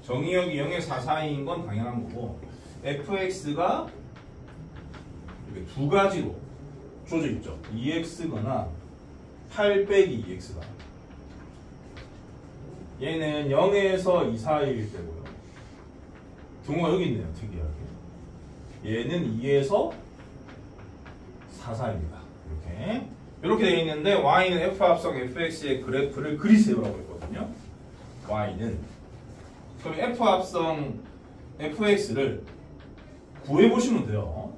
정의역이 0의 4 사이인 건 당연한 거고, fx가 두 가지로 주어져 있죠. 2x거나 8 빼기 2x다. 얘는 0에서 2 사이일 때고요. 경우가 여기 있네요. 특이하게. 얘는 2에서 4 사이입니다. 이렇게 되어 있는데, y는 f 합성 fx의 그래프를 그리세요라고 했거든요. y는 그럼 f 합성 fx를 구해보시면 돼요.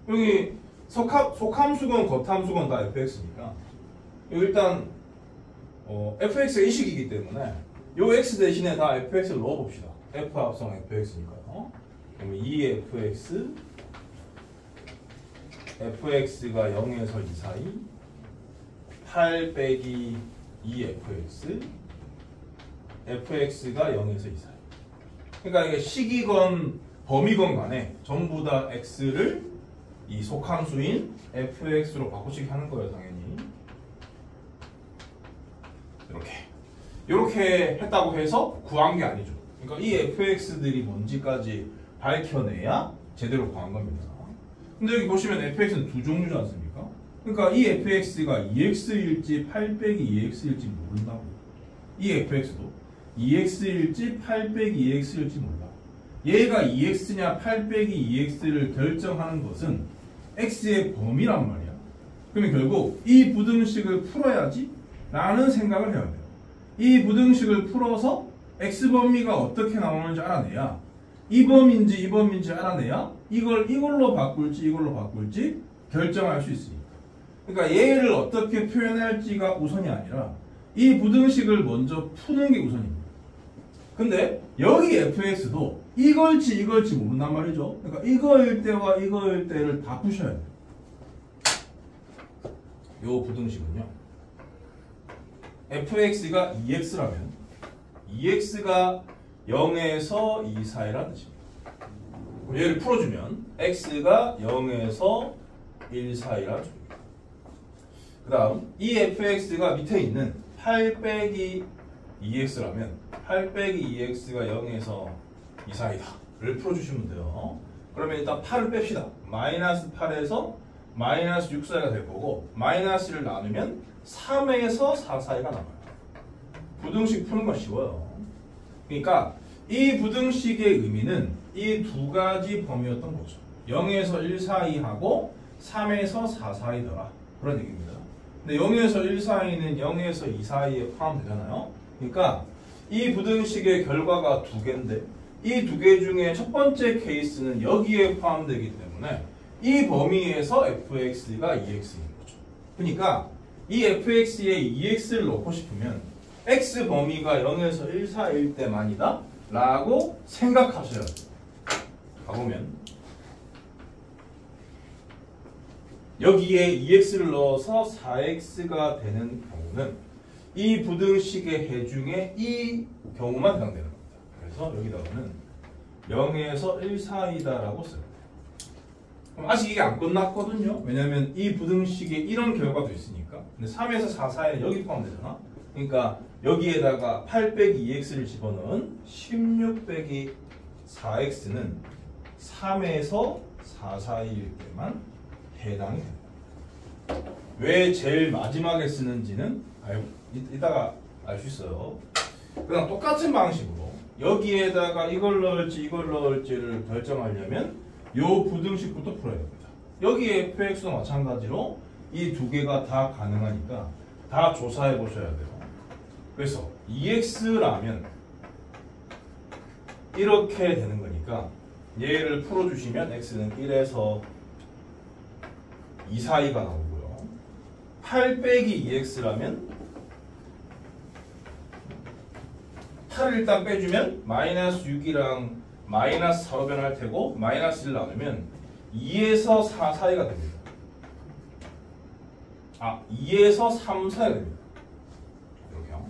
여기 속함수건 겉함수건 다 fx니까 일단 fx가 이 식이기 때문에 요 x 대신에 다 fx를 넣어봅시다. f 합성 fx니까요. 그럼 2fx fx가 0에서 2 사이 8 빼기 2fx fx가 0에서 2 사이. 그러니까 이게 식이건 범위건 간에 전부 다 x를 이 속함수인 fx로 바꾸시게 하는 거예요. 당연히 이렇게 했다고 해서 구한 게 아니죠. 그러니까 이 fx들이 뭔지까지 밝혀내야 제대로 구한 겁니다. 근데 여기 보시면 fx는 두 종류지 않습니까? 그러니까 이 fx가 2x일지 8 빼기 2x일지 모른다고. 이 fx도 2x일지 8 빼기 2x일지 몰라. 얘가 2x냐 8 빼기 2x를 결정하는 것은 x의 범위란 말이야. 그러면 결국 이 부등식을 풀어야지 라는 생각을 해야 돼요. 이 부등식을 풀어서 x범위가 어떻게 나오는지 알아내야, 이 범위인지 이 범위인지 알아내야 이걸로 바꿀지 이걸로 바꿀지 결정할 수 있으니까. 그러니까 얘를 어떻게 표현할지가 우선이 아니라 이 부등식을 먼저 푸는 게 우선입니다. 근데 여기 fx도 이걸지 이걸지 모른단 말이죠. 그러니까 이거일 때와 이거일 때를 다 푸셔야 돼요. 요 부등식은요. fx가 2x라면 2x가 0에서 2 사이라는 뜻입니다. 얘를 풀어주면 x가 0에서 1 사이라는 뜻입니다. 그 다음 이 fx가 밑에 있는 8 빼기 2x라면 8 빼기 2x가 0에서 2 사이다 를 풀어주시면 돼요. 그러면 일단 8을 뺍시다. 마이너스 8에서 마이너스 6 사이가 될 거고 마이너스를 나누면 3에서 4 사이가 남아요. 부등식 푸는 건 쉬워요. 그러니까 이 부등식의 의미는 이 두 가지 범위였던 거죠. 0에서 1 사이하고 3에서 4 사이더라. 그런 얘기입니다. 근데 0에서 1 사이는 0에서 2 사이에 포함되잖아요. 그러니까 이 부등식의 결과가 두 개인데 이 두 개 중에 첫 번째 케이스는 여기에 포함되기 때문에 이 범위에서 fx가 2x인 거죠. 그러니까 이 fx에 2x를 넣고 싶으면 x 범위가 0에서 1 사이일 때만이다 라고 생각하셔야 돼요. 가보면 여기에 2x를 넣어서 4x가 되는 경우는 이 부등식의 해 중에 이 경우만 해당되는 겁니다. 그래서 여기다가는 0에서 1 사이다라고 써요. 그럼 아직 이게 안 끝났거든요. 왜냐면 이 부등식에 이런 결과도 있으니까. 근데 3에서 4 사이는 여기 포함되잖아. 그러니까 여기에다가 8 빼기 2x를 집어넣은 16 빼기 4x는 3에서 4 사이일 때만 해당이 됩니다. 왜 제일 마지막에 쓰는지는 이따가 알 수 있어요. 그냥 똑같은 방식으로 여기에다가 이걸 넣을지 이걸 넣을지를 결정하려면 요 부등식부터 풀어야 됩니다. 여기 fx도 마찬가지로 이 두 개가 다 가능하니까 다 조사해 보셔야 돼요. 그래서 2x라면 이렇게 되는 거니까 얘를 풀어주시면 x는 1에서 2 사이가 나오고요. 8 빼기 2x라면 8을 일단 빼주면 마이너스 6이랑 마이너스 4로 변할 테고 마이너스 1을 나누면 2에서 4 사이가 됩니다. 2에서 3 사이가 됩니다. 이렇게요.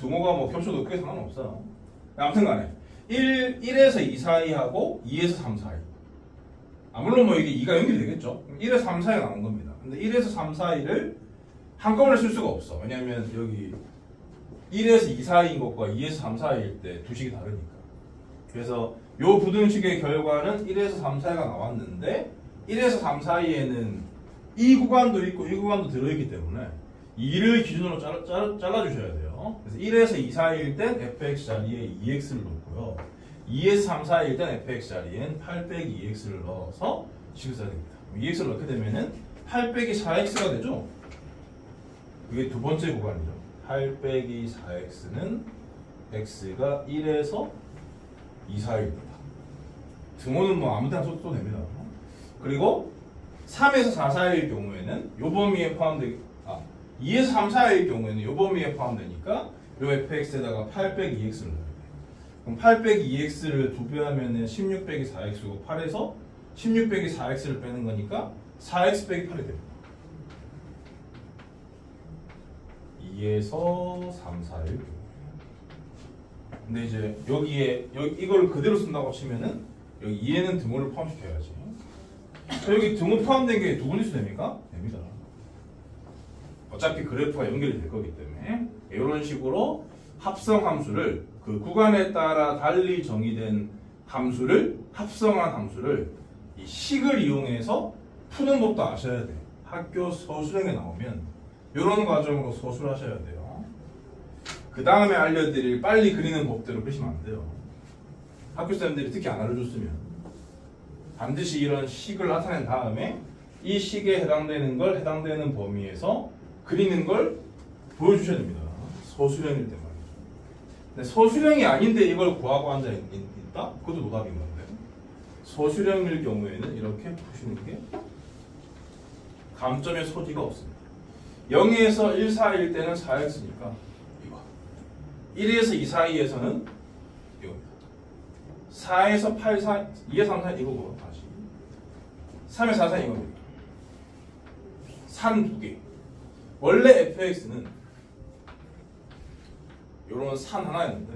등호가 뭐 겹쳐도 크게 상관없어요. 아무튼 간에 1에서 2 사이하고 2에서 3 사이. 물론 뭐 이게 2가 연결이 되겠죠. 1에서 3 사이가 나온 겁니다. 근데 1에서 3 사이를 한꺼번에 쓸 수가 없어. 왜냐면 여기 1에서 2 사이인 것과 2에서 3 사이일 때 두 식이 다르니까. 그래서 요 부등식의 결과는 1에서 3 사이가 나왔는데 1에서 3 사이에는 이 구간도 있고 이 구간도 들어있기 때문에 2를 기준으로 잘라주셔야 돼요. 그래서 1에서 2 사이일 땐 fx 자리에 2x를 넣고요. 2에서 3 사이일 땐 fx 자리엔 8 빼기 2x를 넣어서 식을 써야 됩니다. 2x를 넣게 되면은 8 빼기 4x가 되죠. 그게 두 번째 구간이죠. 8 빼기 4x는 x가 1에서 2 사이입니다. 등호는 뭐 아무 데나 써도 됩니다. 그리고 3에서 4 사이일 경우에는 요 범위에 포함되기 2에서 3 사이일 경우에는 요 범위에 포함되니까 요 fx에다가 8 빼기 2x를 넣어야 돼요. 그럼 8 빼기 2x를 2배 하면은 16 빼기 4x고 8에서 16 빼기 4x를 빼는 거니까 4x 빼기 8이 됩니다. 2에서 3 사이일 경우에. 근데 이제 여기에 이걸 그대로 쓴다고 치면은 여기 2에는 등호를 포함시켜야지. 여기 등호 포함된 게 두 분리수 됩니까? 됩니다. 어차피 그래프가 연결이 될 거기 때문에 이런 식으로 합성 함수를 그 구간에 따라 달리 정의된 함수를 합성한 함수를 이 식을 이용해서 푸는 법도 아셔야 돼. 학교 서술형에 나오면 이런 과정으로 서술하셔야 돼요. 그 다음에 알려드릴 빨리 그리는 법대로 그리시면 안 돼요. 학교 쌤들이 특히 안 알려줬으면 반드시 이런 식을 나타낸 다음에 이 식에 해당되는 걸 해당되는 범위에서 그리는 걸 보여주셔야 됩니다. 서술형일 때 말이죠. 근데 서술형이 아닌데 이걸 구하고 앉아있다? 그것도 노답인 건데 서술형일 경우에는 이렇게 푸시는 게 감점의 소지가 없습니다. 0에서 1 사이일 때는 4x니까 이거 1에서 2 사이에서는 이겁니다. 4에서 8 사이, 2에서 3 사이 이거고 다시 3에서 4 사이 이겁니다. 산 2개. 원래 fx는 요런 산 하나였는데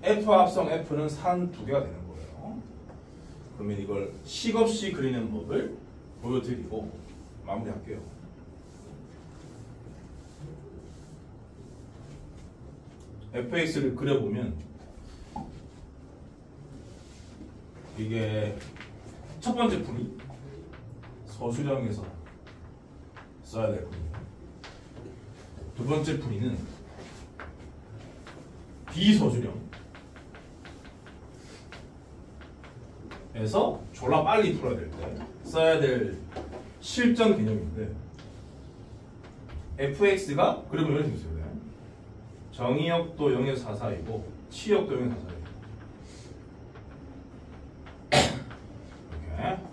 f 합성 f는 산 2개가 되는 거예요. 그러면 이걸 식없이 그리는 법을 보여드리고 마무리할게요. fx를 그려보면 이게 첫 번째 풀이 서술형에서 써야 될 풀이고, 두 번째 풀이는 비서술형에서 졸라 빨리 풀어야 될 때 써야 될 실전 개념인데, fx가 그러면 이렇게 생겼어요. 정의역도 0에서 4 사이고 치역도 0에서 4 사이.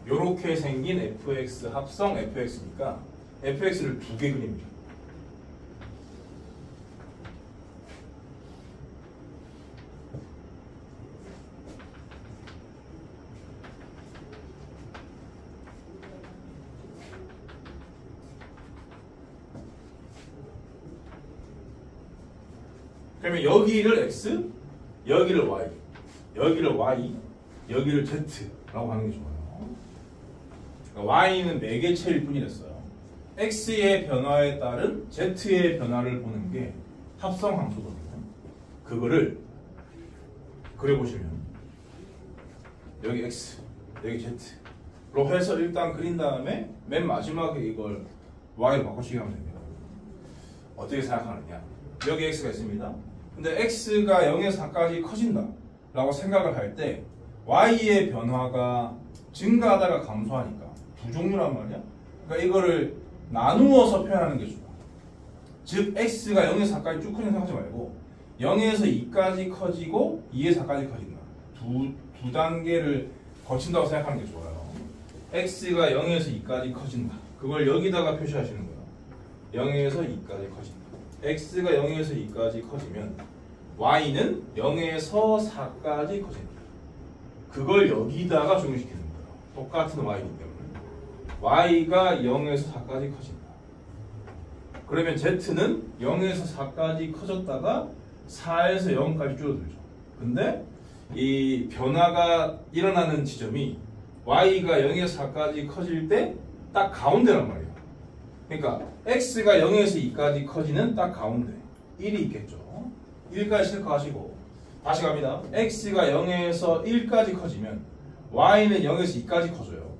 이렇게 생긴 fx 합성 fx니까 fx를 2개 그립니다. 그러면 여기를 x, 여기를 y, 여기를 y, 여기를 z라고 하는 게 좋아요. 그러니까 y는 매개체일 뿐이랬어요. x의 변화에 따른 z의 변화를 보는 게 합성 함수거든요. 그거를 그려보시면 여기 x, 여기 z로 해서 일단 그린 다음에 맨 마지막에 이걸 y로 바꿔치기 하면 됩니다. 어떻게 생각하느냐? 여기 x가 있습니다. 근데 x가 0에서 4까지 커진다 라고 생각을 할 때 y의 변화가 증가하다가 감소하니까 두 종류란 말이야. 그러니까 이거를 나누어서 표현하는 게 좋아. 즉 x가 0에서 4까지 쭉 커진다 생각하지 말고 0에서 2까지 커지고 2에서 4까지 커진다. 두 단계를 거친다고 생각하는 게 좋아요. x가 0에서 2까지 커진다. 그걸 여기다가 표시하시는 거예요. 0에서 2까지 커진다. x가 0에서 2까지 커지면 y는 0에서 4까지 커진다. 그걸 여기다가 적용시키는 거예요. 똑같은 y이기 때문에 y가 0에서 4까지 커진다. 그러면 z는 0에서 4까지 커졌다가 4에서 0까지 줄어들죠. 근데 이 변화가 일어나는 지점이 y가 0에서 4까지 커질 때 딱 가운데란 말이에요. 그러니까 x가 0에서 2까지 커지는 딱 가운데 1이 있겠죠. 1까지 체크하시고 다시 갑니다. x가 0에서 1까지 커지면 y는 0에서 2까지 커져요.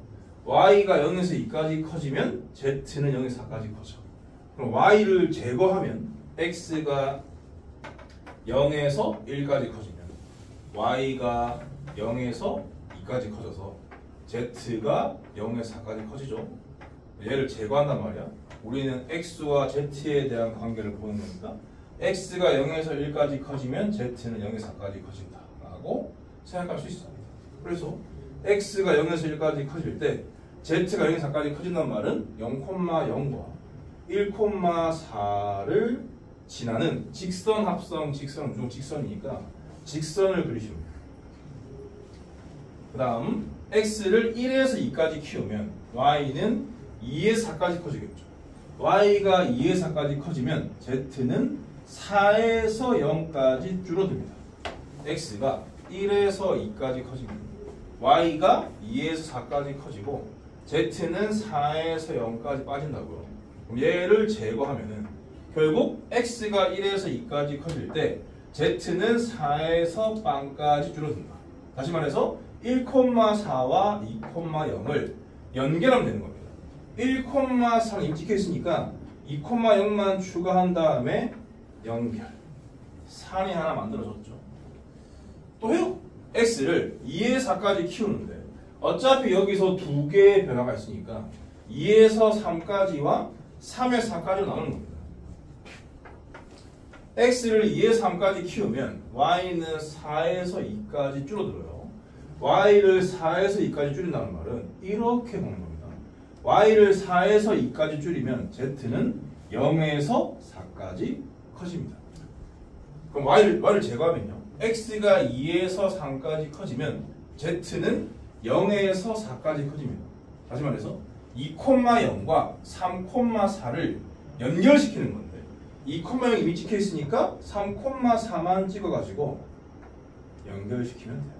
y가 0에서 2까지 커지면 z는 0에서 4까지 커져. 그럼 y를 제거하면 x가 0에서 1까지 커지면 y가 0에서 2까지 커져서 z가 0에서 4까지 커지죠. 얘를 제거한단 말이야. 우리는 x와 z에 대한 관계를 보는 겁니다. x가 0에서 1까지 커지면 z는 0에서 4까지 커진다 라고 생각할 수 있습니다. 그래서 x가 0에서 1까지 커질 때 z가 0에서 4까지 커진다는 말은 0,0과 1,4를 지나는 직선 합성, 직선은 무조건 직선이니까 직선을 그리시면 돼요. 그 다음 x를 1에서 2까지 키우면 y는 2에서 4까지 커지겠죠. y가 2에서 4까지 커지면 z는 4에서 0까지 줄어듭니다. x가 1에서 2까지 커지면 y가 2에서 4까지 커지고 z는 4에서 0까지 빠진다고요. 그럼 얘를 제거하면은 결국 x가 1에서 2까지 커질 때 z는 4에서 빵까지 줄어든다. 다시 말해서 1,4와 2,0을 연결하면 되는 겁니다. 1,4는 이미 찍혀있으니까 2,0만 추가한 다음에 연결. 산이 하나 만들어졌죠. 또 해요. x를 2에서 4까지 키우는데 어차피 여기서 두 개의 변화가 있으니까 2에서 3까지와 3에서 4까지로 나누는 겁니다. x를 2에서 3까지 키우면 y는 4에서 2까지 줄어들어요. y를 4에서 2까지 줄인다는 말은 이렇게 보는 겁니다. y를 4에서 2까지 줄이면 z는 0에서 4까지 커집니다. 그럼 y를 제거하면요. x가 2에서 3까지 커지면 z는 0에서 4까지 커집니다. 다시 말해서 2,0과 3,4를 연결시키는 건데 2,0 이미 찍혀 있으니까 3,4만 찍어가지고 연결시키면 돼요.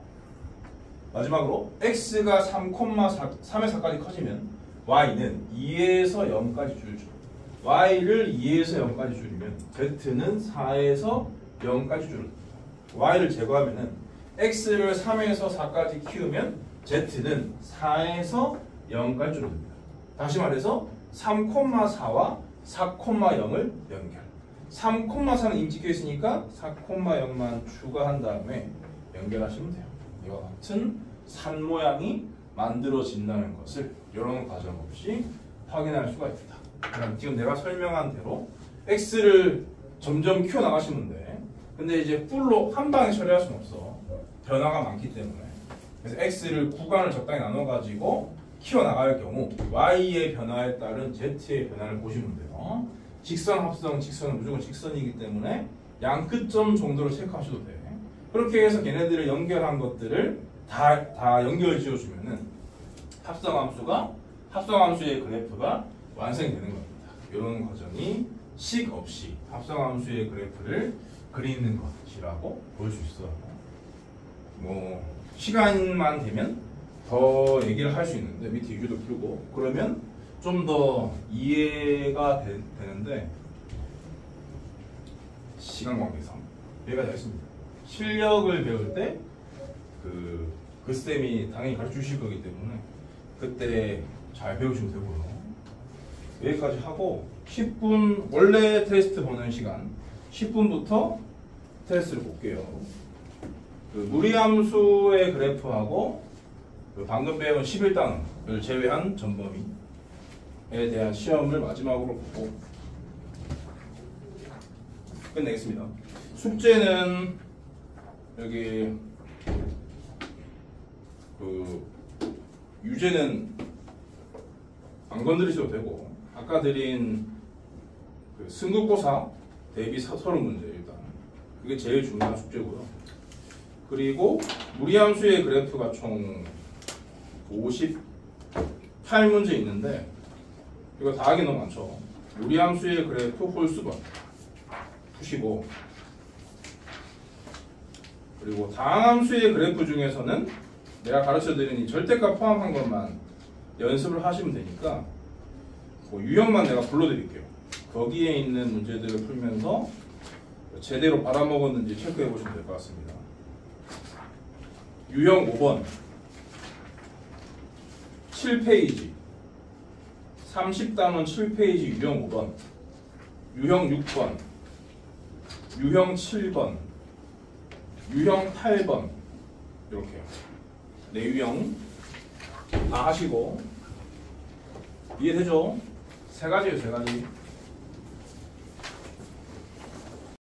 마지막으로 x가 3에서 4까지 커지면 y는 2에서 0까지 줄죠. y를 2에서 0까지 줄이면 z는 4에서 0까지 줄어듭니다. y를 제거하면은 x를 3에서 4까지 키우면 z는 4에서 0까지 줄어듭니다. 다시 말해서 3,4와 4,0을 연결. 3,4는 이미 찍혀 있으니까 4,0만 추가한 다음에 연결하시면 돼요. 이와 같은 산 모양이 만들어진다는 것을 이런 과정 없이 확인할 수가 있다. 그럼 지금 내가 설명한 대로 x를 점점 키워 나가시면 돼. 근데 이제 풀로 한 방에 처리할 수는 없어. 변화가 많기 때문에. 그래서 x를 구간을 적당히 나눠 가지고 키워 나갈 경우 y의 변화에 따른 z의 변화를 보시면 돼요. 직선 합성, 직선은 무조건 직선이기 때문에 양 끝점 정도를 체크하셔도 돼. 그렇게 해서 걔네들을 연결한 것들을 다 연결 지어주면은 합성함수의 그래프가 완성이 되는 겁니다. 이런 과정이 식 없이 합성함수의 그래프를 그리는 것이라고 볼 수 있어요. 뭐 시간만 되면 더 얘기를 할 수 있는데 밑에 유도 풀고 그러면 좀 더 이해가 되는데 시간 관계상 여기까지 하겠습니다. 실력을 배울 때 그 쌤이 당연히 가르쳐 주실 거기 때문에 그때 잘 배우시면 되고요. 여기까지 하고 10분 원래 테스트 보는 시간 10분부터 테스트를 볼게요. 그 무리함수의 그래프하고 그 방금 배운 11단을 제외한 전범위에 대한 시험을 마지막으로 보고 끝내겠습니다. 숙제는 여기 그 유제는 안 건드리셔도 되고 아까 드린 그 승급고사 대비 서론 문제 일단 그게 제일 중요한 숙제고요. 그리고 무리함수의 그래프가 총 58문제 있는데 이거 다 하기 너무 많죠. 무리함수의 그래프 홀수번 푸시고 그리고 다항함수의 그래프 중에서는 내가 가르쳐드린 이 절대값 포함한 것만 연습을 하시면 되니까 뭐 유형만 내가 불러드릴게요. 거기에 있는 문제들을 풀면서 제대로 받아먹었는지 체크해 보시면 될 것 같습니다. 유형 5번 7페이지 30단원 7페이지 유형 5번 유형 6번 유형 7번 유형 8번 이렇게요. 네 유형 다 하시고 이해되죠? 세 가지예요, 세 가지.